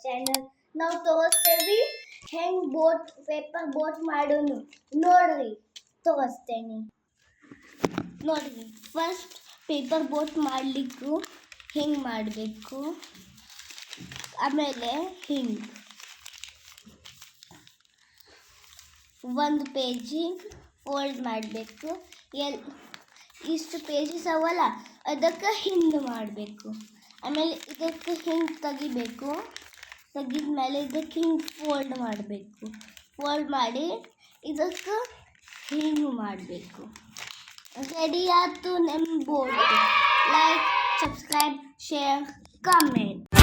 Channel. ನಾವು ತೋರಿಸ್ತೇವೆ ಹೆಂಗೆ paper boat ಮಾಡೋನು ನೋಡ್ರಿ. ತೋರಿಸ್ತೇನೆ ನೋಡ್ರಿ. ಫಸ್ಟ್ ಪೇಪರ್ ಬೋಟ್ ಮಾಡಲಿಕ್ಕೂ ಹಿಂಗೆ ಮಾಡಬೇಕು. ಆಮೇಲೆ ಹಿಂಗೆ ಒಂದು ಪೇಜಿಗೆ ಫೋಲ್ಡ್ ಮಾಡಬೇಕು. ಇಷ್ಟು ಪೇಜಸ್ ಅವಲ್ಲ, ಅದಕ್ಕೆ ಹಿಂಗೆ ಮಾಡಬೇಕು. ಆಮೇಲೆ ಇದಕ್ಕೆ ಹಿಂಗೆ ತೆಗಿಬೇಕು. ತೆಗಿದ್ಮೇಲೆ ಇದಕ್ಕೆ ಹಿಂಗೆ ಫೋಲ್ಡ್ ಮಾಡಬೇಕು. ಫೋಲ್ಡ್ ಮಾಡಿ ಇದಕ್ಕೆ ಹಿಂಗೆ ಮಾಡಬೇಕು. ರೆಡಿ ಆಯ್ತು ನಮ್ಮ boat. Like, subscribe, share, comment.